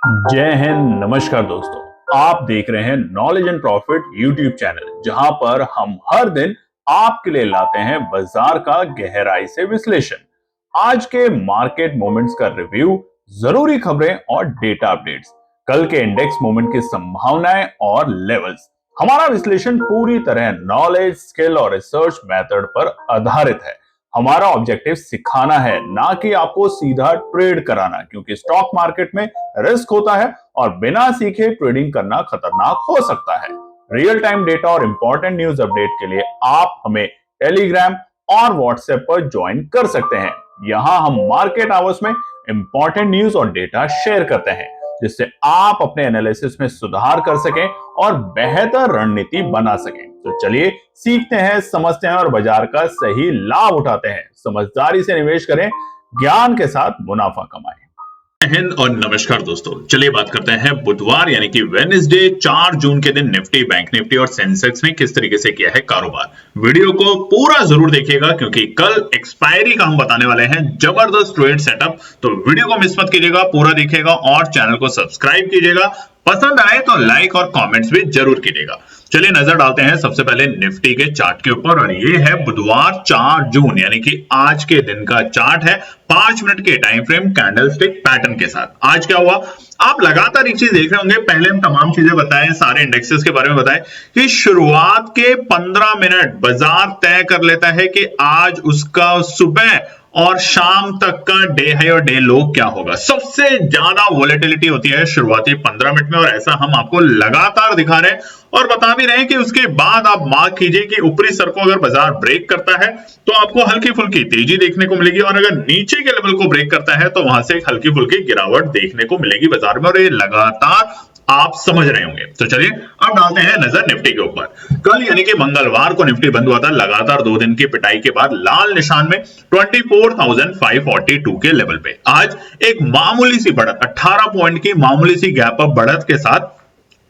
जय हिंद। नमस्कार दोस्तों, आप देख रहे हैं knowledge and profit YouTube channel, जहां पर हम हर दिन आपके लिए लाते हैं बाजार का गहराई से विश्लेषण, आज के मार्केट मोमेंट्स का रिव्यू, जरूरी खबरें और डेटा अपडेट्स, कल के इंडेक्स मूवमेंट की संभावनाएं और लेवल्स। हमारा विश्लेषण पूरी तरह नॉलेज, स्किल और रिसर्च मेथड पर आधारित है। हमारा ऑब्जेक्टिव सिखाना है, ना कि आपको सीधा ट्रेड कराना, क्योंकि स्टॉक मार्केट में रिस्क होता है और बिना सीखे ट्रेडिंग करना खतरनाक हो सकता है। रियल टाइम डेटा और इंपॉर्टेंट न्यूज अपडेट के लिए आप हमें टेलीग्राम और व्हाट्सएप पर ज्वाइन कर सकते हैं। यहां हम मार्केट आवर्स में इंपॉर्टेंट न्यूज और डेटा शेयर करते हैं, जिससे आप अपने एनालिसिस में सुधार कर सकें और बेहतर रणनीति बना सकें। तो चलिए सीखते हैं, समझते हैं और बाजार का सही लाभ उठाते हैं। समझदारी से निवेश करें, ज्ञान के साथ मुनाफा कमाएं। हिंद और नमस्कार दोस्तों, चलिए बात करते हैं बुधवार यानी कि वेडनेसडे 4 जून के दिन निफ्टी, बैंक निफ्टी और सेंसेक्स ने किस तरीके से किया है कारोबार। वीडियो को पूरा जरूर देखिएगा, क्योंकि कल एक्सपायरी का हम बताने वाले हैं, जबरदस्त ट्रेड सेटअप। तो वीडियो को मिस मत कीजिएगा, पूरा देखिएगा और चैनल को सब्सक्राइब कीजिएगा। पसंद आए तो लाइक और कमेंट्स भी जरूर कीजिएगा। चलिए नजर डालते हैं सबसे पहले निफ्टी के चार्ट के ऊपर, और ये है बुधवार 4 जून यानी कि आज के दिन का चार्ट है, 5 मिनट के टाइम फ्रेम कैंडलस्टिक पैटर्न के साथ। आज क्या हुआ, आप लगातार एक चीज देख रहे होंगे, पहले हम तमाम चीजें बताएं, सारे इंडेक्सेस के बारे में बताएं कि शुरुआत के 15 मिनट बाजार तय कर लेता है कि आज उसका सुबह और शाम तक का डे हाई और डे लो क्या होगा। सबसे ज्यादा वोलेटिलिटी होती है शुरुआती 15 मिनट में, और ऐसा हम आपको लगातार दिखा रहे हैं और बता भी रहे हैं कि उसके बाद आप मार्क कीजिए कि ऊपरी स्तर को अगर बाजार ब्रेक करता है तो आपको हल्की फुल्की तेजी देखने को मिलेगी, और अगर नीचे के लेवल को ब्रेक करता है तो वहां से हल्की फुल्की गिरावट देखने को मिलेगी बाजार में, और ये लगातार आप समझ रहे होंगे। तो चलिए अब डालते हैं नजर निफ्टी के ऊपर। कल यानी कि मंगलवार को निफ्टी बंद हुआ था लगातार 2 दिन की पिटाई के बाद लाल निशान में 24,542 के लेवल पे। आज एक मामूली सी बढ़त, 18 पॉइंट की मामूली सी गैप अप बढ़त के साथ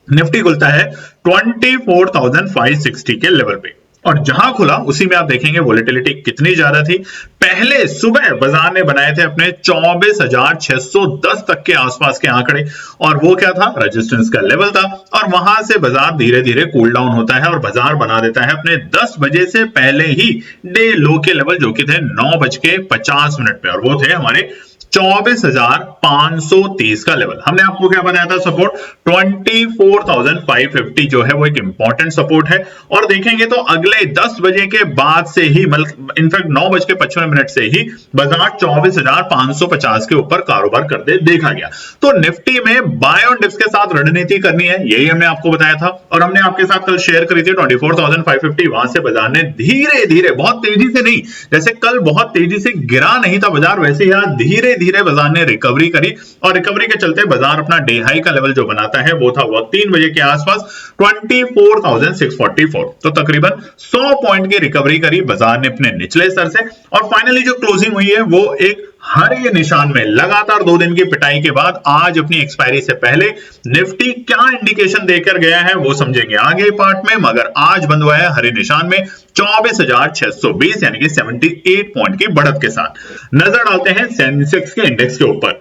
निफ्टी खुलता है 24,560 के लेवल पे, और जहां खुला उसी में आप देखेंगे वोलेटिलिटी कितनी ज्यादा थी। पहले सुबह बाजार ने बनाए थे अपने 24,610 तक के आसपास के आंकड़े, और वो क्या था, रेजिस्टेंस का लेवल था, और वहां से बाजार धीरे धीरे कूल डाउन होता है और बाजार बना देता है अपने 10 बजे से पहले ही डे लो के लेवल, जो कि थे 9:50 पे, और वो थे हमारे 24,530 का लेवल। हमने आपको क्या बताया था, सपोर्ट 24,550 जो है वो एक इंपॉर्टेंट सपोर्ट है, और देखेंगे तो अगले 10 बजे के बाद से ही, इनफैक्ट 9:55 से ही बाजार 24,550 के ऊपर कारोबार करते देखा गया। तो निफ्टी में बाय ऑन डिप्स के साथ रणनीति करनी है, यही हमने आपको बताया था, और हमने आपके साथ कल शेयर करी थी 24,550। वहां से बाजार ने धीरे धीरे, बहुत तेजी से नहीं, जैसे कल बहुत तेजी से गिरा नहीं था बाजार, वैसे ही धीरे धीरे बाजार ने रिकवरी करी, और रिकवरी के चलते बाजार अपना डे हाई का लेवल जो बनाता है वो था 3 बजे के आसपास 24,644। तो तकरीबन 100 पॉइंट की रिकवरी करी बाजार ने अपने निचले स्तर से, और फाइनली जो क्लोजिंग हुई है वो एक हरे निशान में। लगातार 2 दिन की पिटाई के बाद आज अपनी एक्सपायरी से पहले निफ्टी क्या इंडिकेशन देकर गया है वो समझेंगे आगे पार्ट में, मगर आज बंद हुआ है हरे निशान में 24,620 यानी कि 78 पॉइंट की बढ़त के साथ। नजर डालते हैं सेंसेक्स के इंडेक्स के ऊपर।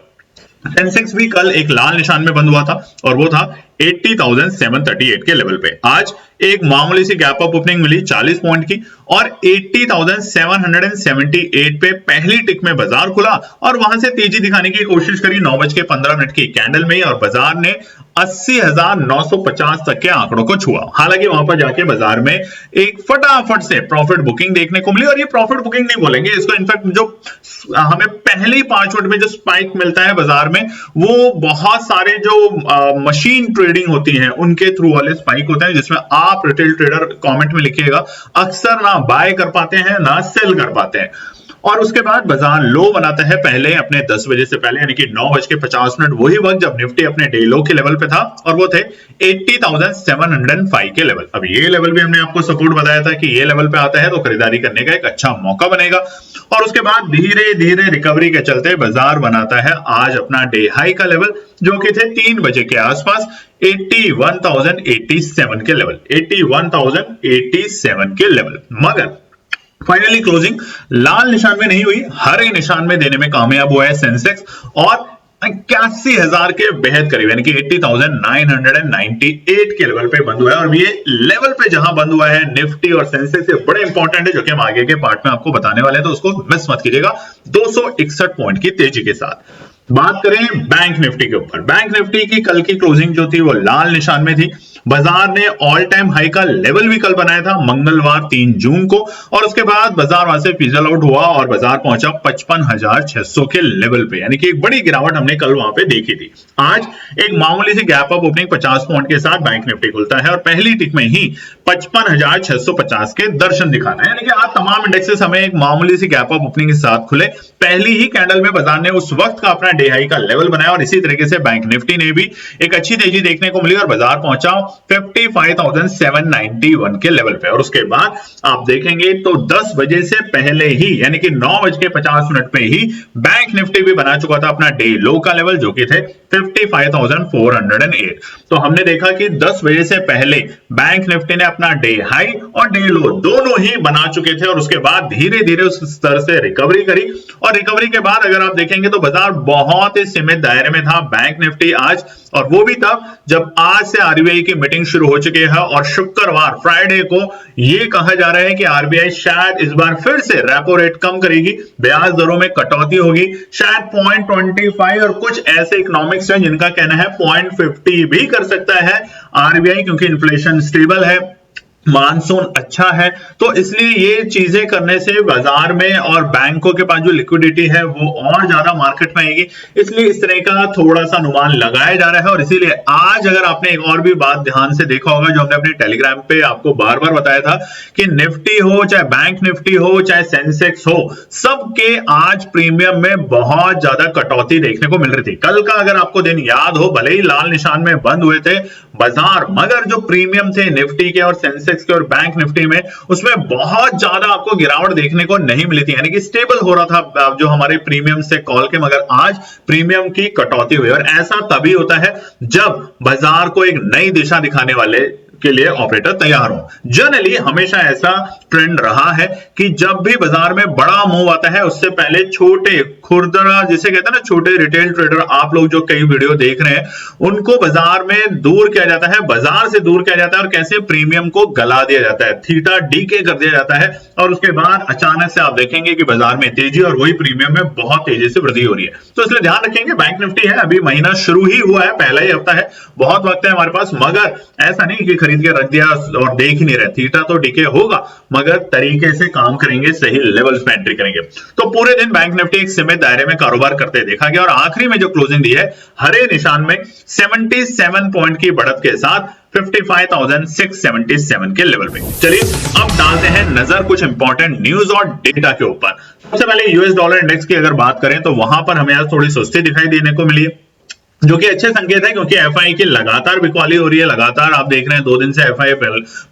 सेंसेक्स भी कल एक लाल निशान में बंद हुआ था, और वो था 80,738 के लेवल पे। आज एक मामूली सी गैप अप ओपनिंग मिली 40 पॉइंट की, और 80,778 पे पहली टिक में बाजार खुला, और वहां से तेजी दिखाने की कोशिश करी 9:15 की कैंडल में, और बाजार ने 80,950 तक के आंकड़ों को छुआ। हालांकि वहां पर जाके बाजार में एक फटाफट से प्रॉफिट बुकिंग देखने को मिली, और ये प्रॉफिट बुकिंग नहीं बोलेंगे इसको, इनफैक्ट जो हमें पहली 5 मिनट में जो स्पाइक मिलता है बाजार में, वो बहुत सारे जो मशीन ट्रेडिंग होती है उनके थ्रू वाले स्पाइक होते हैं, जिसमें आप रिटेल ट्रेडर कमेंट में लिखिएगा अक्सर ना बाय कर पाते हैं ना सेल कर पाते हैं। और उसके बाद बाजार लो बनाता है पहले अपने 10 बजे से पहले, यानी कि 9:50, वही वक्त जब निफ्टी अपने डे लो के लेवल पे था, और वो थे 80,705 के लेवल। अब ये लेवल भी हमने आपको सपोर्ट बताया था कि ये लेवल पे आता है तो खरीदारी करने का एक अच्छा मौका बनेगा, और उसके बाद धीरे धीरे रिकवरी के चलते बाजार बनाता है आज अपना डे हाई का लेवल, जो कि थे 3 बजे के आसपास 81,087 के लेवल, 81,087 के लेवल। मगर फाइनली क्लोजिंग लाल निशान में नहीं हुई, हरे निशान में देने में कामयाब हुआ है सेंसेक्स, और 81,000 के बेहद करीब यानी कि 80,998 के लेवल पे बंद हुआ है। और ये लेवल पे जहां बंद हुआ है निफ्टी और सेंसेक्स, ये बड़े इंपॉर्टेंट है जो कि हम आगे के पार्ट में आपको बताने वाले हैं, तो उसको मिस मत कीजिएगा। 261 पॉइंट की तेजी के साथ बात करें बैंक निफ्टी के ऊपर। बैंक निफ्टी की कल की क्लोजिंग जो थी वो लाल निशान में थी। बाजार ने ऑल टाइम हाई का लेवल भी कल बनाया था मंगलवार 3 जून को, और उसके बाद बाजार वहां से फिजल आउट हुआ और बाजार पहुंचा 55,600 के लेवल पे, यानी कि एक बड़ी गिरावट हमने कल वहां पे देखी थी। आज एक मामूली सी गैप अप ओपनिंग 50 पॉइंट के साथ बैंक निफ्टी खुलता है और पहली टिक में ही 55,650 के दर्शन दिखाना है, यानी कि आज तमाम इंडेक्सेस हमें एक मामूली सी गैप अप ओपनिंग के साथ खुले। पहली ही कैंडल में बाजार ने उस वक्त का अपना डे हाई का लेवल बनाया और इसी तरीके से बैंक निफ्टी ने भी एक अच्छी तेजी देखने को मिली और बाजार पहुंचा 55,791 के लेवल पे। और उसके बाद आप देखेंगे तो 10 बजे से पहले ही यानी कि 9:50 पे ही बैंक निफ्टी भी बना चुका था अपना डे लो का लेवल जो कि थे 55,408। तो हमने देखा कि 10 बजे से पहले बैंक निफ्टी ने अपना डे हाई और डे लो दोनों ही बना चुके थे और उसके बाद धीरे धीरे उस स्तर से रिकवरी करी। और रिकवरी के बाद अगर आप देखेंगे तो बाजार बहुत ही सीमित दायरे में था बैंक निफ्टी आज, और वो भी तब जब आज से आरबीआई की मीटिंग शुरू हो चुकी है और शुक्रवार फ्राइडे को ये कहा जा रहा है कि आरबीआई शायद इस बार फिर से रेपो रेट कम करेगी, ब्याज दरों में कटौती होगी, शायद 0.25 और कुछ ऐसे इकोनॉमिक्स हैं जिनका कहना है 0.50 भी कर सकता है आरबीआई, क्योंकि इन्फ्लेशन स्टेबल है, मानसून अच्छा है। तो इसलिए ये चीजें करने से बाजार में और बैंकों के पास जो लिक्विडिटी है वो और ज्यादा मार्केट में आएगी, इसलिए इस तरह का थोड़ा सा अनुमान लगाया जा रहा है। और इसीलिए आज अगर आपने एक और भी बात ध्यान से देखा होगा जो हमने अपने टेलीग्राम पे आपको बार बार बताया था कि निफ्टी हो चाहे बैंक निफ्टी हो चाहे सेंसेक्स हो, सबके आज प्रीमियम में बहुत ज्यादा कटौती देखने को मिल रही थी। कल का अगर आपको दिन याद हो, भले ही लाल निशान में बंद हुए थे बाजार, मगर जो प्रीमियम थे निफ्टी के और सेंसेक्स के और बैंक निफ्टी में, उसमें बहुत ज्यादा आपको गिरावट देखने को नहीं मिली थी, यानी कि स्टेबल हो रहा था जो हमारे प्रीमियम से कॉल के। मगर आज प्रीमियम की कटौती हुई और ऐसा तभी होता है जब बाजार को एक नई दिशा दिखाने वाले के लिए ऑपरेटर तैयार हो। जनरली हमेशा ऐसा ट्रेंड रहा है कि जब भी बाजार में बड़ा मूव आता है उससे पहले छोटे खुरदरा जिसे कहते हैं ना, छोटे रिटेल ट्रेडर, आप लोग जो कई वीडियो देख रहे हैं, उनको बाजार में दूर किया जाता है, बाजार से दूर किया जाता है और कैसे प्रीमियम को गला दिया जाता है, थीटा डीके कर दिया जाता है। और उसके बाद अचानक से आप देखेंगे कि बाजार में तेजी और वही प्रीमियम में बहुत तेजी से वृद्धि हो रही है। तो इसलिए ध्यान रखेंगे, बैंक निफ्टी है, अभी महीना शुरू ही हुआ है, पहला ही हफ्ता है, बहुत वक्त है हमारे पास, मगर ऐसा नहीं कि खरीद के रख दिया और देख ही नहीं रहे। थीटा तो डीके होगा मगर तरीके से काम करेंगे, सही लेवल्स पे एंट्री करेंगे। तो पूरे दिन बैंक निफ्टी एक सीमित दायरे में कारोबार करते देखा गया और आखिरी में जो क्लोजिंग दी है हरे निशान में 77 पॉइंट की बढ़त के साथ 55,677 के लेवल पे। चलिए अब डालते हैं नजर कुछ इंपॉर्टेंट न्यूज और डेटा के ऊपर। सबसे पहले यूएस डॉलर इंडेक्स की अगर बात करें तो वहां पर हमें आज थोड़ी सुस्ती दिखाई देने को मिली है, जो कि अच्छे संकेत है क्योंकि एफआई की लगातार बिकवाली हो रही है। लगातार आप देख रहे हैं 2 दिन से एफआई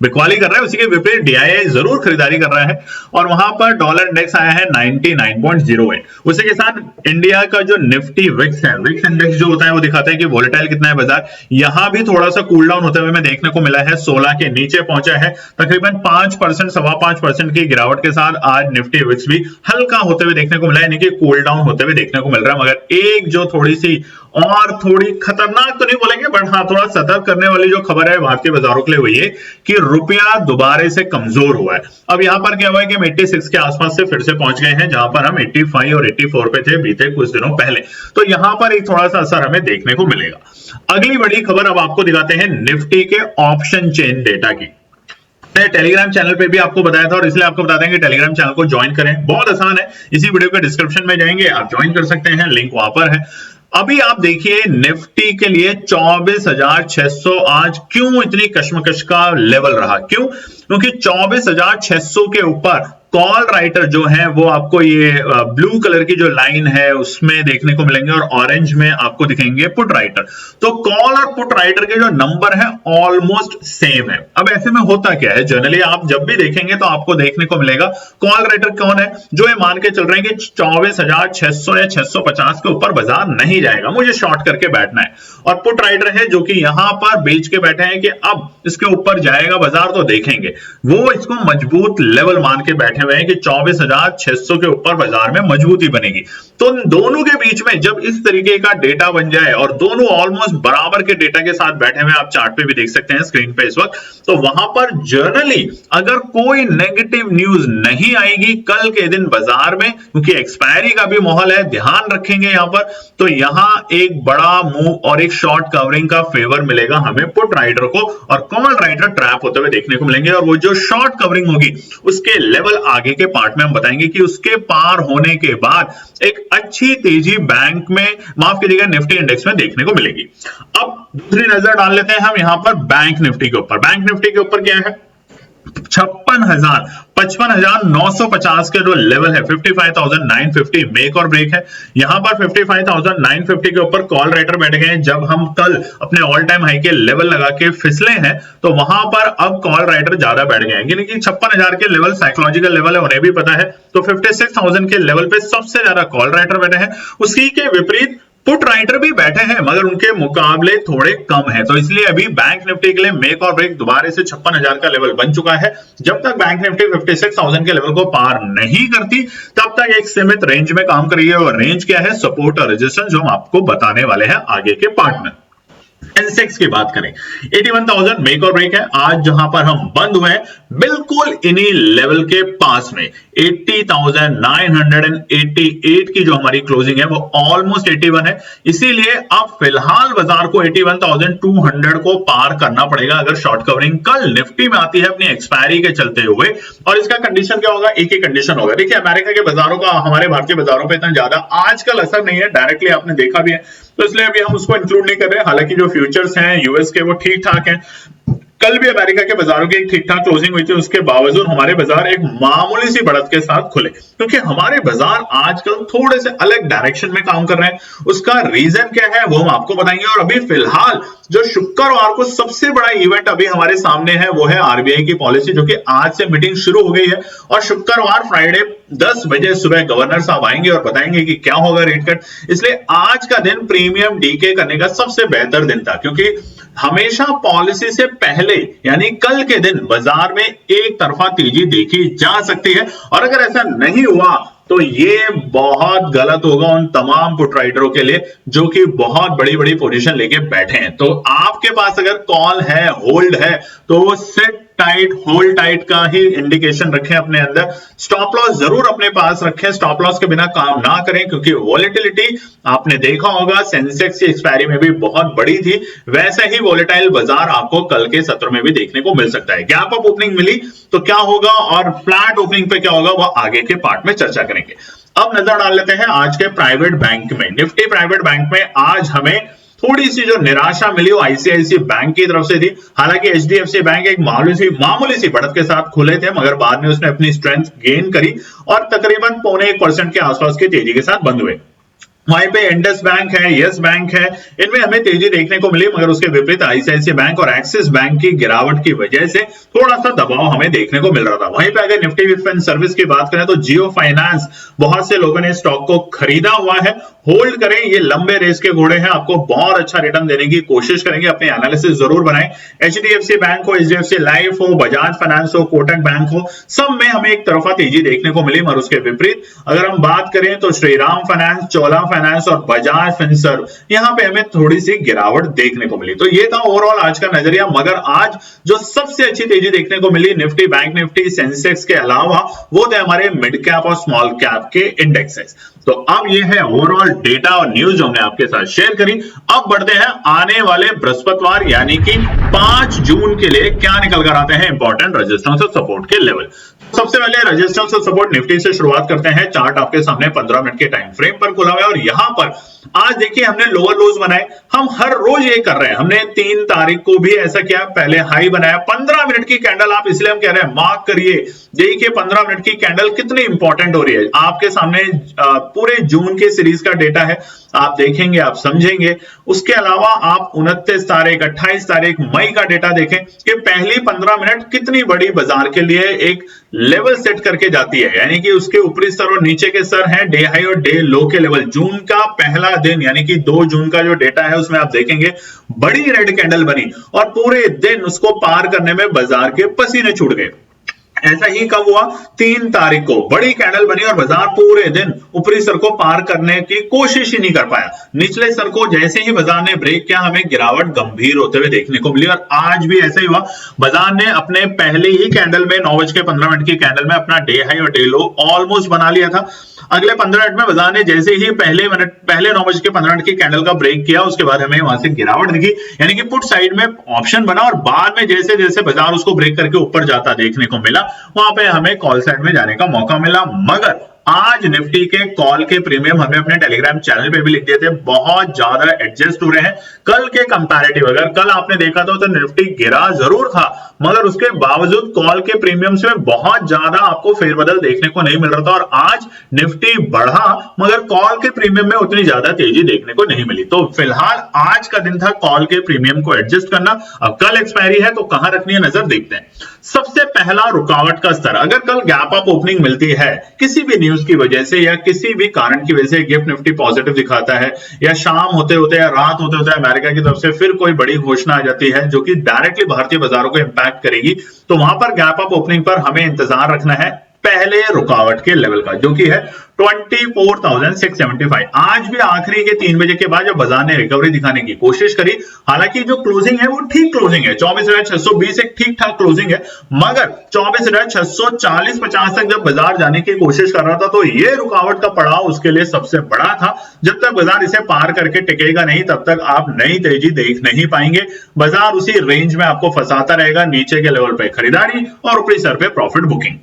बिकवाली कर रहा है, उसी के विपरीत डीआईआई जरूर खरीदारी कर रहा है और वहां पर डॉलर इंडेक्स आया है 99.08। उसी के साथ इंडिया का जो निफ्टी विक्स है, विक्स इंडेक्स जो होता है वो दिखाता है कि वोलेटाइल कितना है बाजार, यहां भी थोड़ा सा कूल डाउन होते हुए हमें देखने को मिला है, 16 के नीचे पहुंचा है, तकरीबन 5% 5.25% की गिरावट के साथ आज निफ्टी विक्स भी हल्का होते हुए देखने को मिला है, यानी कि कूल डाउन होते हुए देखने को मिल रहा है। मगर एक जो थोड़ी सी और थोड़ी खतरनाक तो नहीं बोलेंगे बट हाँ थोड़ा सतर्क करने वाली जो खबर है भारतीय बाजारों के लिए हुई है कि रुपया दोबारा से कमजोर हुआ है। अब यहां पर क्या हुआ है कि हम 86 के आसपास से फिर से पहुंच गए हैं, जहां पर हम 85 और 84 पे थे बीते कुछ दिनों पहले। तो यहां पर एक थोड़ा सा असर हमें देखने को मिलेगा। अगली बड़ी खबर अब आपको दिखाते हैं निफ्टी के ऑप्शन चेन डेटा की। टेलीग्राम चैनल पे भी आपको बताया था और इसलिए आपको बताते हैं कि टेलीग्राम चैनल को ज्वाइन करें, बहुत आसान है, इसी वीडियो के डिस्क्रिप्शन में जाएंगे, आप ज्वाइन कर सकते हैं, लिंक वहां पर है। अभी आप देखिए निफ्टी के लिए 24,600 आज क्यों इतनी कश्मकश का लेवल रहा, क्यों? क्योंकि 24,600 के ऊपर कॉल राइटर जो है वो आपको ये ब्लू कलर की जो लाइन है उसमें देखने को मिलेंगे और ऑरेंज में आपको दिखेंगे पुट राइटर। तो कॉल और पुट राइटर के जो नंबर है ऑलमोस्ट सेम है। अब ऐसे में होता क्या है, जनरली आप जब भी देखेंगे तो आपको देखने को मिलेगा कॉल राइटर कौन है, जो ये मान के चल रहे हैं कि 24,600 या 650 के ऊपर बाजार नहीं जाएगा, मुझे शॉर्ट करके बैठना है, और पुट राइटर है जो कि यहां पर बेच के बैठे हैं कि अब इसके ऊपर जाएगा बाजार तो देखेंगे, वो इसको मजबूत लेवल मान के बैठे बैठे हुए हैं कि 24,600 के ऊपर बाजार में मजबूती बनेगी। तो उन दोनों के बीच में जब इस तरीके का डेटा बन जाए और दोनों ऑलमोस्ट बराबर के डेटा के साथ बैठे हुए, आप चार्ट पे भी देख सकते हैं स्क्रीन पे इस वक्त, तो वहां पर जनरली अगर कोई नेगेटिव न्यूज नहीं आएगी कल के दिन बाजार में, क्योंकि एक्सपायरी का भी माहौल है, ध्यान रखेंगे यहां पर, तो यहां एक बड़ा मूव और एक शॉर्ट कवरिंग का फेवर मिलेगा हमें पुट राइडर को, और कॉल राइडर ट्रैप होते हुए देखने को मिलेंगे। और वो जो शॉर्ट कवरिंग होगी उसके लेवल आगे के पार्ट में हम बताएंगे कि उसके पार होने के बाद एक अच्छी तेजी बैंक में, माफ कीजिएगा, निफ्टी इंडेक्स में देखने को मिलेगी। अब दूसरी नजर डाल लेते हैं हम यहां पर बैंक निफ्टी के ऊपर। बैंक निफ्टी के ऊपर क्या है, 55,950 के जो लेवल है, 55,950 मेक और ब्रेक है। यहां पर 55,950 के ऊपर कॉल राइटर बैठ गए हैं। जब हम कल अपने ऑल टाइम हाई के लेवल लगा के फिसले हैं तो वहां पर अब कॉल राइटर ज्यादा बैठ गए हैं, यानी कि 56,000 के लेवल साइकोलॉजिकल लेवल है, उन्हें भी पता है। तो 56,000 के लेवल पे सबसे ज्यादा कॉल राइटर बैठे हैं। उसी के विपरीत पुट राइटर भी बैठे हैं मगर उनके मुकाबले थोड़े कम है। तो इसलिए अभी बैंक निफ्टी के लिए मेक और ब्रेक दोबारा से 56,000 का लेवल बन चुका है। जब तक बैंक निफ्टी 56,000 के लेवल को पार नहीं करती तब तक एक सीमित रेंज में काम करिए, और रेंज क्या है, सपोर्ट और रेजिस्टेंस, जो हम आपको बताने वाले हैं आगे के पार्ट में। सेंसेक्स की बात करें, 81,000 मेक और ब्रेक है। आज जहां पर हम बंद हुए हैं बिल्कुल इन्हीं लेवल के पास में 80,988 की जो हमारी क्लोजिंग है वो ऑलमोस्ट 81 है। इसीलिए अब फिलहाल बाजार को 81,200 को पार करना पड़ेगा अगर शॉर्ट कवरिंग कल निफ्टी में आती है अपनी एक्सपायरी के चलते हुए। और इसका कंडीशन क्या होगा, एक ही कंडीशन होगा। देखिए, अमेरिका के बाजारों का हमारे भारतीय बाजारों पर इतना ज्यादा आजकल असर नहीं है, डायरेक्टली आपने देखा भी है, तो इसलिए अभी हम उसको इंक्लूड नहीं कर रहे हैं। हालांकि जो फ्यूचर्स हैं यूएस के वो ठीक ठाक हैं। कल भी अमेरिका के बाजारों की ठीक ठाक क्लोजिंग हुई थी, उसके बावजूद हमारे बाजार एक मामूली सी बढ़त के साथ खुले, क्योंकि हमारे बाजार आजकल थोड़े से अलग डायरेक्शन में काम कर रहे हैं। उसका रीजन क्या है वो हम आपको बताएंगे। और अभी फिलहाल जो शुक्रवार को सबसे बड़ा इवेंट अभी हमारे सामने है वो है आरबीआई की पॉलिसी, जो कि आज से मीटिंग शुरू हो गई है। और शुक्रवार फ्राइडे 10 बजे सुबह गवर्नर साहब आएंगे और बताएंगे कि क्या होगा रेट कट। इसलिए आज का दिन प्रीमियम डीके करने का सबसे बेहतर दिन था, क्योंकि हमेशा पॉलिसी से पहले यानी कल के दिन बाजार में एक तरफा तेजी देखी जा सकती है। और अगर ऐसा नहीं हुआ तो ये बहुत गलत होगा उन तमाम पुट राइडरों के लिए जो कि बहुत बड़ी बड़ी पोजीशन लेके बैठे हैं। तो आपके पास अगर कॉल है, होल्ड है, तो वो सिट टाइट, होल्ड टाइट का ही इंडिकेशन रखें अपने अंदर। स्टॉप लॉस जरूर अपने पास रखें, स्टॉप लॉस के बिना काम ना करें, क्योंकि वॉलेटिलिटी आपने देखा होगा सेंसेक्स की एक्सपायरी में भी बहुत बड़ी थी। वैसे ही वॉलेटाइल बाजार आपको कल के सत्र में भी देखने को मिल सकता है। गैप अप ओपनिंग मिली तो क्या होगा और फ्लैट ओपनिंग पे क्या होगा वो आगे के पार्ट में चर्चा करेंगे। अब नजर डाल लेते हैं आज के प्राइवेट बैंक में। निफ्टी प्राइवेट बैंक में आज हमें थोड़ी सी जो निराशा मिली वो आईसीआईसीआई बैंक की तरफ से थी। हालांकि एचडीएफसी बैंक एक मामूली सी बढ़त के साथ खुले थे, मगर बाद में उसने अपनी स्ट्रेंथ गेन करी और तकरीबन 0.25% के आसपास की तेजी के साथ बंद हुए। वहीं पे इंडस बैंक है, यस बैंक है, इनमें हमें तेजी देखने को मिली, मगर उसके विपरीत आईसीआईसीआई बैंक और एक्सिस बैंक की गिरावट की वजह से थोड़ा सा दबाव हमें देखने को मिल रहा था। वहीं पे अगर निफ्टी डिफेंस सर्विस की बात करें तो जियो फाइनेंस, बहुत से लोगों ने स्टॉक को खरीदा हुआ है, होल्ड करें, ये लंबे रेस के घोड़े हैं, आपको बहुत अच्छा रिटर्न देने की कोशिश करेंगे, अपने एनालिसिस जरूर बनाएं। एचडीएफसी बैंक हो, एचडीएफसी लाइफ हो, बजाज फाइनेंस हो, कोटक बैंक हो, सब में हमें एक तरफा तेजी देखने को मिली। मगर उसके विपरीत अगर हम बात करें तो श्रीराम फाइनेंस, चोला फाइनेंस और बजाज फिनसर्व, यहां पे हमें थोड़ी सी गिरावट देखने को मिली। तो ये था ओवरऑल आज का नजरिया। मगर आज जो सबसे अच्छी तेजी देखने को मिली निफ्टी, बैंक निफ्टी, सेंसेक्स के अलावा, वो थे हमारे मिड कैप और स्मॉल कैप के इंडेक्सेस। तो अब ये है ओवरऑल डेटा और न्यूज जो हमने आपके साथ शेयर करी। अब बढ़ते हैं आने वाले बृहस्पतिवार यानी कि 5 जून के लिए क्या निकल कर आते हैं इंपॉर्टेंट रेजिस्टेंस और सपोर्ट के लेवल। सबसे पहले रेजिस्टेंस और सपोर्ट निफ्टी से शुरुआत करते हैं। चार्ट आपके सामने 15 मिनट के टाइम फ्रेम पर खुला हुआ है और यहां पर आज देखिए हमने लोअर लोज बनाए। हम हर रोज ये कर रहे हैं, हमने 3 तारीख को भी ऐसा किया, पहले हाई बनाया 15 मिनट की कैंडल। आप इसलिए हम कह रहे हैं मार्क करिए, देखिए 15 मिनट की कैंडल कितनी इंपॉर्टेंट हो रही है। आपके सामने पूरे जून के सीरीज का डेटा है, आप देखेंगे, आप समझेंगे। उसके अलावा आप 29 तारीख, 28 तारीख मई का डेटा देखें कि पहली 15 मिनट कितनी बड़ी बाजार के लिए एक लेवल सेट करके जाती है, यानी कि उसके ऊपरी स्तर और नीचे के स्तर हैं डे हाई और डे लो के लेवल। जून का पहला दिन यानी कि 2 जून का जो डेटा है उसमें आप देखेंगे बड़ी रेड कैंडल बनी और पूरे दिन उसको पार करने में बाजार के पसीने छूट गए। ऐसा ही कब हुआ, 3 तारीख को बड़ी कैंडल बनी और बाजार पूरे दिन ऊपरी स्तर को पार करने की कोशिश ही नहीं कर पाया। निचले स्तर को जैसे ही बाजार ने ब्रेक किया, हमें गिरावट गंभीर होते हुए देखने को मिली और आज भी ऐसा ही हुआ। बाजार ने अपने पहले ही कैंडल में 9:15 की कैंडल में अपना डे हाई और डे लो ऑलमोस्ट बना लिया था। अगले 15 मिनट में बाजार ने जैसे ही पहले 9:15 की कैंडल का ब्रेक किया, उसके बाद हमें वहां से गिरावट दिखी, यानी कि पुट साइड में ऑप्शन बना और बाद में जैसे जैसे बाजार उसको ब्रेक करके ऊपर जाता देखने को मिला, वहां पे हमें कॉल साइड में जाने का मौका मिला। मगर आज निफ्टी के कॉल के प्रीमियम हमें अपने टेलीग्राम चैनल पे भी लिख दिए थे, बहुत ज्यादा एडजस्ट हो रहे हैं कल के कंपैरेटिव। अगर कल आपने देखा तो निफ्टी गिरा जरूर था, मगर उसके बावजूद कॉल के प्रीमियम्स में बहुत ज्यादा आपको फेरबदल देखने को नहीं मिल रहा था और आज निफ्टी बढ़ा मगर कॉल के प्रीमियम में उतनी ज्यादा तेजी देखने को नहीं मिली। तो फिलहाल आज का दिन था कॉल के प्रीमियम को एडजस्ट करना। अब कल एक्सपायरी है तो कहां रखनी है नजर, देखते हैं। सबसे पहला रुकावट का स्तर, अगर कल गैप अप ओपनिंग मिलती है किसी भी न्यूज की वजह से या किसी भी कारण की वजह से, गिफ्ट निफ्टी पॉजिटिव दिखाता है या शाम होते होते या रात होते होते अमेरिका की तरफ से फिर कोई बड़ी घोषणा आ जाती है जो कि डायरेक्टली भारतीय बाजारों को इंपैक्ट करेगी, तो वहां पर गैप अप ओपनिंग पर हमें इंतजार रखना है पहले रुकावट के लेवल का, जो कि है 24,675। आज भी आखिरी के 3 बजे के बाद जब बाजार ने रिकवरी दिखाने की कोशिश करी, हालांकि जो क्लोजिंग है वो ठीक क्लोजिंग है, 24,620 एक ठीक ठाक क्लोजिंग है, मगर 24,640-50 तक जब बाजार जाने की कोशिश कर रहा था तो ये रुकावट का पड़ाव उसके लिए सबसे बड़ा था। जब तक बाजार इसे पार करके टिकेगा नहीं तब तक आप नई तेजी देख नहीं पाएंगे। बाजार उसी रेंज में आपको फंसाता रहेगा, नीचे के लेवल पे खरीदारी और ऊपरी स्तर पे प्रॉफिट बुकिंग।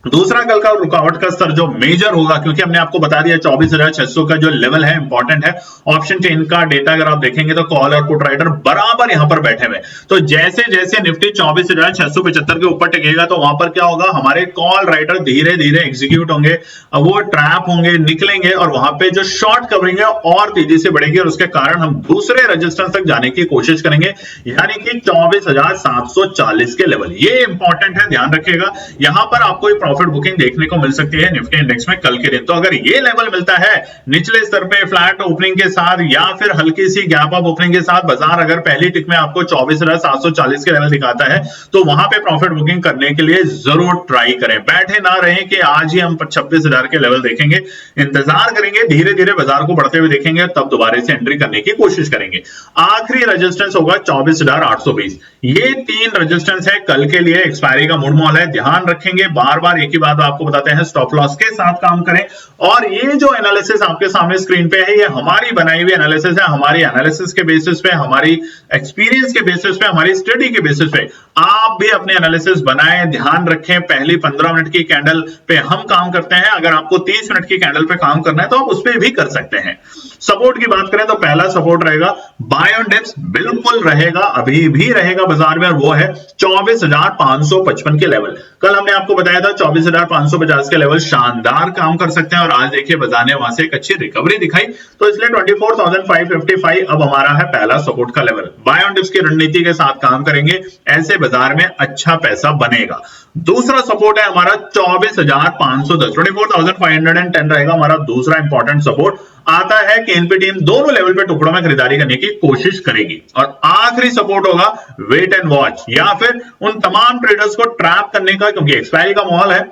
दूसरा कल का रुकावट का स्तर जो मेजर होगा, क्योंकि हमने आपको बता दिया 24,600 का जो लेवल है इंपॉर्टेंट है। ऑप्शन चेन का डेटा अगर आप देखेंगे तो कॉल और पुट राइडर बराबर यहां पर बैठे हुए, तो जैसे जैसे निफ्टी 24,675 के ऊपर टिकेगा तो वहां पर क्या होगा, हमारे कॉल राइडर धीरे धीरे एग्जीक्यूट होंगे, वो ट्रैप होंगे, निकलेंगे और वहां पे जो शॉर्ट कवरिंग है और तेजी से बढ़ेगी और उसके कारण हम दूसरे रेजिस्टेंस तक जाने की कोशिश करेंगे, यानी कि 24,740 के लेवल। ये इंपॉर्टेंट है, ध्यान रखिएगा। यहां पर आपको प्रॉफिट बुकिंग देखने को मिल सकती है निफ्टी इंडेक्स में कल के दिन। तो अगर ये लेवल मिलता है निचले स्तर पे फ्लैट ओपनिंग के साथ या फिर हल्की सी गैप अप ओपनिंग के साथ, बाजार अगर पहली टिक में आपको 24,740 के लेवल दिखाता है तो वहां पे प्रॉफिट बुकिंग करने के लिए जरूर ट्राई करें। बैठे ना रहें कि आज ही हम 26,000 के लेवल देखेंगे, इंतजार करेंगे, धीरे धीरे बाजार को बढ़ते हुए देखेंगे, तब दोबारा से एंट्री करने की कोशिश करेंगे। आखिरी रेजिस्टेंस होगा 24,820। ये 3 रेजिस्टेंस है कल के लिए, एक्सपायरी का मूड मॉल है, ध्यान रखेंगे। बार बार एक ही बात आपको बताते हैं, स्टॉप लॉस के साथ काम करें। और ये जो एनालिसिस आपके सामने स्क्रीन पे है, ये हमारी बनाई हुई एनालिसिस है, हमारी एनालिसिस के बेसिस पे, हमारी एक्सपीरियंस के बेसिस पे, हमारी स्टडी के बेसिस पे आप भी अपने एनालिसिस बनाएं। ध्यान रखें, पहली 15 मिनट की कैंडल पे हम काम करते हैं, अगर आपको 30 मिनट की कैंडल पे काम करना है तो आप उस पर भी कर सकते हैं। सपोर्ट की बात करें तो पहला सपोर्ट रहेगा बाय ऑन डिप्स, बिल्कुल रहेगा, अभी भी रहेगा बाजार में, और वो है 24,555 के लेवल। कल हमने आपको बताया था 24,550 के लेवल शानदार काम कर सकते हैं और आज देखिए बाजार ने वहां से एक अच्छी रिकवरी दिखाई, तो इसलिए 24,555 अब हमारा है पहला सपोर्ट का लेवल। बाय ऑन डिप्स की रणनीति के साथ काम करेंगे, ऐसे बाजार में अच्छा पैसा बनेगा। दूसरा सपोर्ट है हमारा 24,510, 24,510 रहेगा हमारा दूसरा इंपॉर्टेंट सपोर्ट। आता है कि एनपी टीम दोनों लेवल पे टुकड़ों में खरीदारी करने की कोशिश करेगी। और आखिरी सपोर्ट होगा वेट एंड वॉच, या फिर उन तमाम ट्रेडर्स को ट्रैप करने का, क्योंकि एक्सपायरी का माहौल है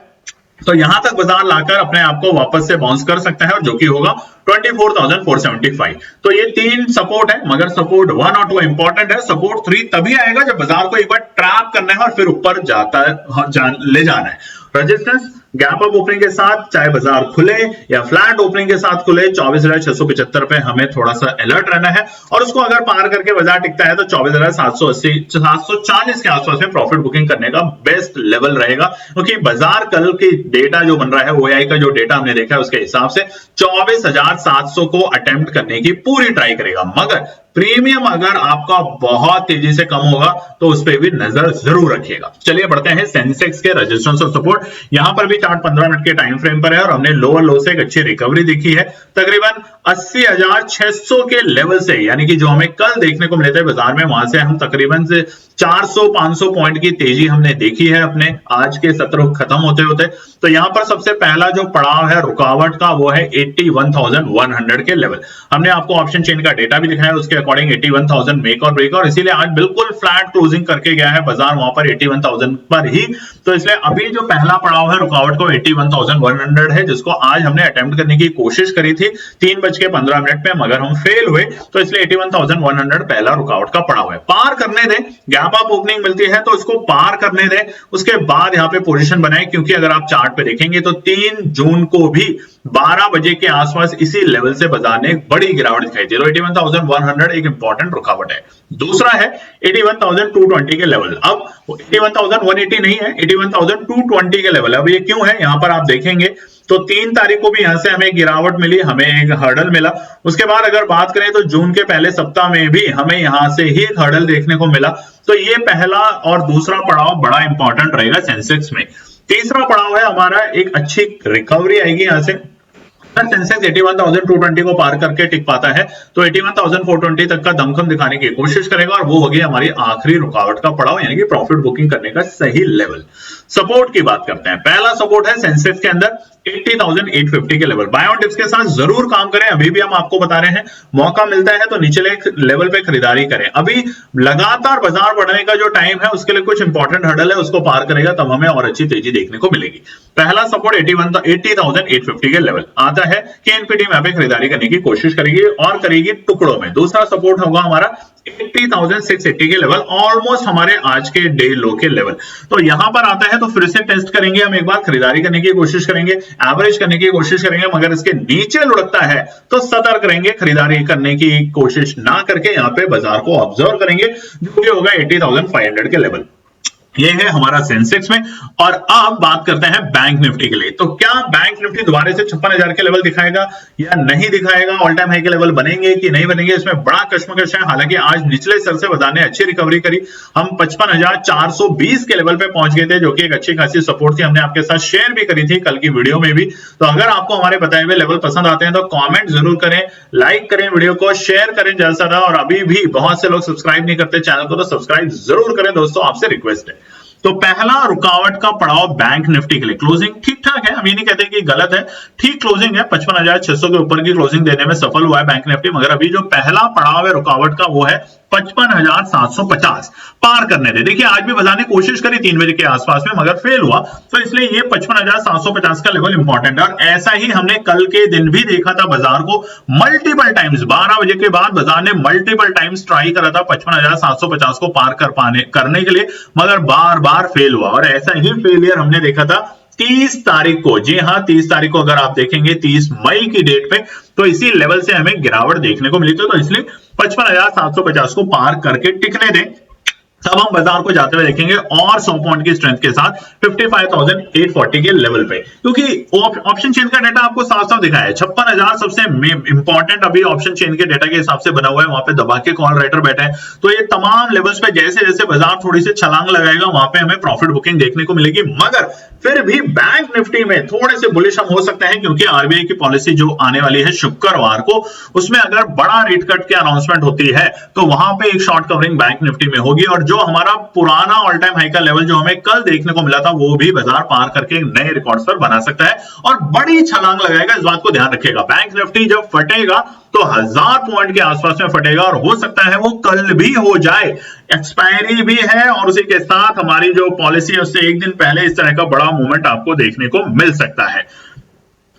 तो यहां तक बाजार लाकर अपने आप को वापस से बाउंस कर सकता है, और जो कि होगा 24,475। तो ये 3 सपोर्ट है, मगर सपोर्ट 1 और 2 इंपॉर्टेंट है। सपोर्ट 3 तभी आएगा जब बाजार को एक बार ट्रैप करना है और फिर ऊपर ले जाना है। रेजिस्टेंस गैप अप ओपनिंग के साथ, चाहे बाजार खुले या फ्लैट ओपनिंग के साथ खुले, 24,675 पे हमें थोड़ा सा अलर्ट रहना है, और उसको अगर पार करके बाजार टिकता है तो 24,780 740 के आसपास में प्रॉफिट बुकिंग करने का बेस्ट लेवल रहेगा, क्योंकि बाजार कल की डेटा जो बन रहा है, ओआई का जो डेटा हमने देखा है उसके हिसाब से 24,700 को अटेम्प्ट करने की पूरी ट्राई करेगा। मगर प्रीमियम अगर आपका बहुत तेजी से कम होगा तो उस पर भी नजर जरूर रखिएगा। चलिए बढ़ते हैं सेंसेक्स के रेजिस्टेंस और सपोर्ट। यहां पर भी चार्ट 15 मिनट के टाइम फ्रेम पर है और हमने लोअर लो से एक अच्छी रिकवरी देखी है, तकरीबन 80,600 के लेवल से, यानी कि जो हमें कल देखने को मिले थे बाजार में, वहां से हम तकरीबन से 400-500 पॉइंट की तेजी हमने देखी है अपने आज के सत्र खत्म होते होते। तो यहां पर सबसे पहला जो पड़ाव है रुकावट का, वो है 81,100 के लेवल। हमने आपको ऑप्शन चेन का डेटा भी दिखाया, उसके अकॉर्डिंग 81,000 मेक और ब्रेक, और इसीलिए आज बिल्कुल फ्लैट क्लोजिंग करके गया है बाजार वहां पर 81,000 पर ही। तो इसलिए अभी जो पहला पड़ाव है रुकावट को 81,100 है, जिसको आज हमने अटेम्प्ट करने की कोशिश करी थी 3:15 में, मगर हम फेल हुए। तो इसलिए 81,100 पहला रुकावट का पड़ाव है। पार करने दें, गैप अप ओपनिंग मिलती है तो इसको पार करने दें, उसके बाद यहाँ पे पोजीशन बनाएं, क्योंकि अगर आप चार्ट पे देखेंगे तो 3 जून को भी 12 बजे के आसपास इसी लेवल से बाजार ने बड़ी गिरावट दिखाई दी। 81,100 एक इंपॉर्टेंट रुकावट है। दूसरा है 81,220 के लेवल। अब 81,180 नहीं है, 81,220 के लेवल। अब ये क्यों है, यहां पर आप देखेंगे तो 3 तारीख को भी यहां से हमें गिरावट मिली, हमें एक हर्डल मिला। उसके बाद अगर बात करें तो जून के पहले सप्ताह में भी हमें यहां से ही एक हर्डल देखने को मिला। तो ये पहला और दूसरा पड़ाव बड़ा इंपॉर्टेंट रहेगा सेंसेक्स में। तीसरा पड़ाव है हमारा, एक अच्छी रिकवरी आएगी यहां से। सेंसेक्स 81,220 को पार करके टिक पाता है तो 81,420 तक का दमखम दिखाने की कोशिश करेगा, और वो होगी हमारी आखिरी रुकावट का पड़ाव, यानी कि प्रॉफिट बुकिंग करने का सही लेवल। सपोर्ट की बात करते हैं। पहला सपोर्ट है सेंसेक्स के अंदर 80,850 के लेवल। बाय ऑन टिप्स के साथ जरूर काम करें। अभी भी हम आपको बता रहे हैं, मौका मिलता है तो निचले लेवल पे खरीदारी करें। अभी लगातार बाजार बढ़ने का जो टाइम है उसके लिए कुछ इंपॉर्टेंट हर्डल है, उसको पार करेगा तब हमें और अच्छी तेजी देखने को मिलेगी। पहला सपोर्ट 80,850 के लेवल आता है कि एनपीटी में पे खरीदारी करने की कोशिश करेगी और करेगी टुकड़ों में। दूसरा सपोर्ट होगा हमारा 80,680 के लेवल, ऑलमोस्ट हमारे आज के डे लो के लेवल। तो यहां पर आता है तो फिर से टेस्ट करेंगे, हम एक बार खरीदारी करने की कोशिश करेंगे, एवरेज करने की कोशिश करेंगे, मगर इसके नीचे लुढ़कता है तो सतर्क रहेंगे, खरीदारी करने की कोशिश ना करके यहाँ पे बाजार को ऑब्जर्व करेंगे, जो कि होगा 80,500 के लेवल। ये है हमारा सेंसेक्स में। और अब बात करते हैं बैंक निफ्टी के लिए। तो क्या बैंक निफ्टी दोबारा से 56,000 के लेवल दिखाएगा या नहीं दिखाएगा, ऑल टाइम हाई के लेवल बनेंगे कि नहीं बनेंगे, इसमें बड़ा कश्मकश है। हालांकि आज निचले स्तर से बाजार ने अच्छी रिकवरी करी, हम 55,420 के लेवल पे पहुंच गए थे, जो कि एक अच्छी खासी सपोर्ट थी। हमने आपके साथ शेयर भी करी थी कल की वीडियो में भी। तो अगर आपको हमारे बताए हुए लेवल पसंद आते हैं तो कॉमेंट जरूर करें, लाइक करें, वीडियो को शेयर करें ज्यादा से ज्यादा। और अभी भी बहुत से लोग सब्सक्राइब नहीं करते चैनल को, तो सब्सक्राइब जरूर करें दोस्तों, आपसे रिक्वेस्ट है। तो पहला रुकावट का पड़ाव बैंक निफ्टी के लिए। क्लोजिंग ठीक ठाक है, हम ये नहीं कहते कि गलत है, ठीक क्लोजिंग है। 55,600 के ऊपर की क्लोजिंग देने में सफल हुआ है बैंक निफ्टी, मगर अभी जो पहला पड़ाव है रुकावट का वो है 55,750 पार करने दे। देखिए आज भी बाजार ने कोशिश करी 3 बजे के आसपास में, मगर फेल हुआ। तो इसलिए ये 55,750 का लेवल इंपॉर्टेंट है। और ऐसा ही हमने कल के दिन भी देखा था बाजार को मल्टीपल टाइम्स, 12 बजे के बाद बाजार ने मल्टीपल टाइम्स ट्राई करा था 55,750 को पार करने के लिए, मगर बार बार फेल हुआ। और ऐसा ही फेलियर हमने देखा था 30 तारीख को। जी हाँ, 30 तारीख को अगर आप देखेंगे 30 मई की डेट पे, तो इसी लेवल से हमें गिरावट देखने को मिली थी। तो इसलिए 55,750 को पार करके टिकने दें, तब हम बाजार को जाते हुए देखेंगे और 100 पॉइंट की स्ट्रेंथ के साथ 55,840 के लेवल पे। क्योंकि ऑप्शन चेन का डेटा आपको साफ साफ दिखाया है, 56,000 सबसे इंपॉर्टेंट अभी ऑप्शन चेन के डेटा के हिसाब से बना हुआ है। वहां पे दबा के कॉल राइटर बैठे हैं, तो ये तमाम लेवल्स पे जैसे जैसे बाजार थोड़ी सी छलांग लगाएगा वहां पे हमें प्रॉफिट बुकिंग देखने को मिलेगी। मगर फिर भी बैंक निफ्टी में थोड़े से बुलिश हम हो सकते हैं, क्योंकि आरबीआई की पॉलिसी जो आने वाली है शुक्रवार को, उसमें अगर बड़ा रेट कट की अनाउंसमेंट होती है तो वहां पे एक शॉर्ट कवरिंग बैंक निफ्टी में होगी। और जो हमारा पुराना ऑल टाइम हाई का लेवल जो हमें कल देखने को मिला था, वो भी बाजार पार करके नए रिकॉर्ड्स पर बना सकता है और बड़ी छलांग लगाएगा। इस बात को ध्यान रखिएगा, बैंक निफ्टी जब फटेगा तो 1000 पॉइंट के आसपास में फटेगा, और हो सकता है वो कल भी हो जाए। एक्सपायरी भी है और उसी के साथ हमारी जो पॉलिसी है उससे एक दिन पहले इस तरह का बड़ा मूवमेंट आपको देखने को मिल सकता है।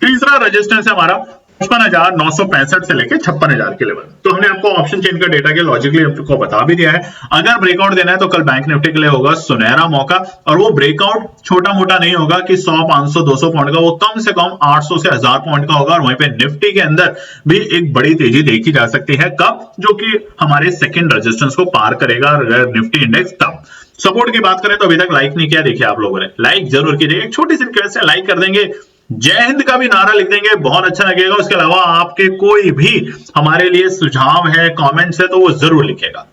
तीसरा रेजिस्टेंस है हमारा 55,965 से लेके 56,000 के लेवल। तो हमने आपको ऑप्शन चेन का डेटा के लॉजिकली आपको बता भी दिया है। अगर ब्रेकआउट देना है तो कल बैंक निफ्टी के लिए होगा सुनहरा मौका, और वो ब्रेकआउट छोटा मोटा नहीं होगा कि 100, 500, 200 पॉइंट का, वो कम से कम 800 से 1000 पॉइंट का होगा। और वहीं पे निफ्टी के अंदर भी एक बड़ी तेजी देखी जा सकती है, कब, जो कि हमारे सेकेंड रेजिस्टेंस को पार करेगा निफ्टी इंडेक्स तब। सपोर्ट की बात करें तो अभी तक लाइक नहीं किया, देखिए आप लोगों ने लाइक जरूर कीजिए, एक छोटी सी रिक्वेस्ट है, लाइक कर देंगे, जय हिंद का भी नारा लिख देंगे, बहुत अच्छा लगेगा। उसके अलावा आपके कोई भी हमारे लिए सुझाव है, कमेंट्स है, तो वो जरूर लिखेगा।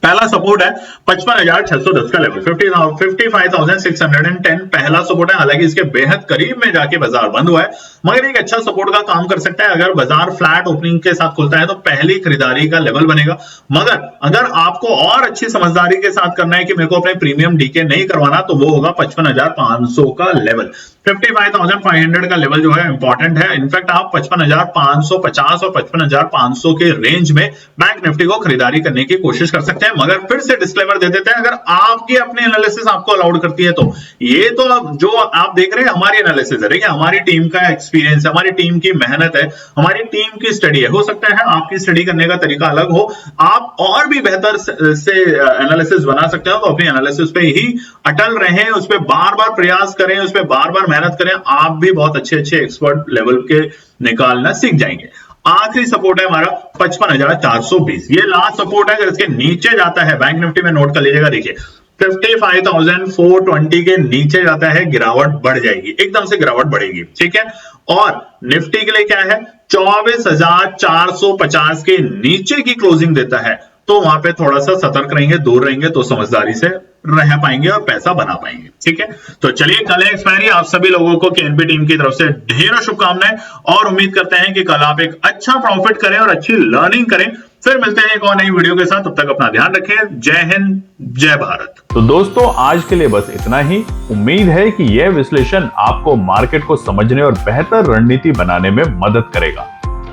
पहला सपोर्ट है 55,610 का लेवल, 55,610 पहला सपोर्ट है। हालांकि इसके बेहद करीब में जाके बाजार बंद हुआ है, मगर एक अच्छा सपोर्ट का काम कर सकता है। अगर बाजार फ्लैट ओपनिंग के साथ खुलता है तो पहली खरीदारी का लेवल बनेगा। मगर अगर आपको और अच्छी समझदारी के साथ करना है कि मेरे को अपने प्रीमियम डीके नहीं करवाना, तो वो होगा 55,500 का लेवल। 55,500 का लेवल जो है इंपॉर्टेंट है। इनफैक्ट आप 55,550 और 55,500 के रेंज में बैंक निफ्टी को खरीदारी करने की कोशिश कर सकते हैं। मगर फिर से डिस्क्लेमर दे देते हैं, अगर आपकी अपनी एनालिसिस आपको अलाउड करती है तो। ये तो जो आप देख रहे हैं हमारी एनालिसिस है, देखिए हमारी टीम का एक्सपीरियंस है, हमारी टीम की मेहनत है, हमारी टीम की स्टडी है। हो सकता है आपकी स्टडी करने का तरीका अलग हो, आप और भी बेहतर से एनालिसिस बना सकते हो। तो अपनी एनालिसिस पे ही अटल रहें, उस पर बार बार प्रयास करें, उस पर बार बार मेहनत करें, आप भी बहुत अच्छे एक्सपर्ट लेवल के निकालना सीख जाएंगे। आखिरी सपोर्ट है हमारा 55,420, ये लास्ट सपोर्ट है। अगर इसके नीचे जाता है, बैंक निफ्टी में नोट कर लीजिएगा, देखिए 55,420 के नीचे जाता है, गिरावट बढ़ जाएगी, एकदम से गिरावट बढ़ेगी, ठीक है। और निफ्टी के लिए क्या है, 24,450 के नीचे की क्लोजिंग देता है, तो वहां पे थोड़ा सा सतर्क रहेंगे, दूर रहेंगे, तो समझदारी से रह पाएंगे और पैसा बना पाएंगे, ठीक है। तो चलिए, कल है एक्सपायरी, आप सभी लोगों को केएनपी टीम की तरफ से ढेरों शुभकामनाएं और उम्मीद करते हैं कि कल आप एक अच्छा प्रॉफिट करें और अच्छी लर्निंग करें। फिर मिलते हैं एक और नई वीडियो के साथ, तब तक अपना ध्यान रखें। जय हिंद, जय भारत। तो दोस्तों, आज के लिए बस इतना ही। उम्मीद है कि यह विश्लेषण आपको मार्केट को समझने और बेहतर रणनीति बनाने में मदद करेगा।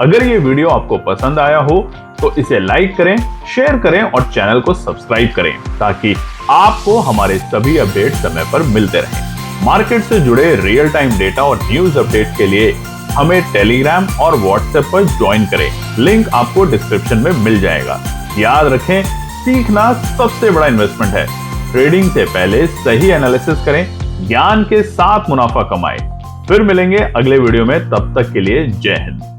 अगर ये वीडियो आपको पसंद आया हो तो इसे लाइक करें, शेयर करें और चैनल को सब्सक्राइब करें, ताकि आपको हमारे सभी अपडेट समय पर मिलते रहें। मार्केट से जुड़े रियल टाइम डेटा और न्यूज अपडेट के लिए हमें टेलीग्राम और व्हाट्सएप पर ज्वाइन करें, लिंक आपको डिस्क्रिप्शन में मिल जाएगा। याद रखें, सीखना सबसे बड़ा इन्वेस्टमेंट है। ट्रेडिंग से पहले सही एनालिसिस करें, ज्ञान के साथ मुनाफा कमाएं। फिर मिलेंगे अगले वीडियो में, तब तक के लिए जय हिंद।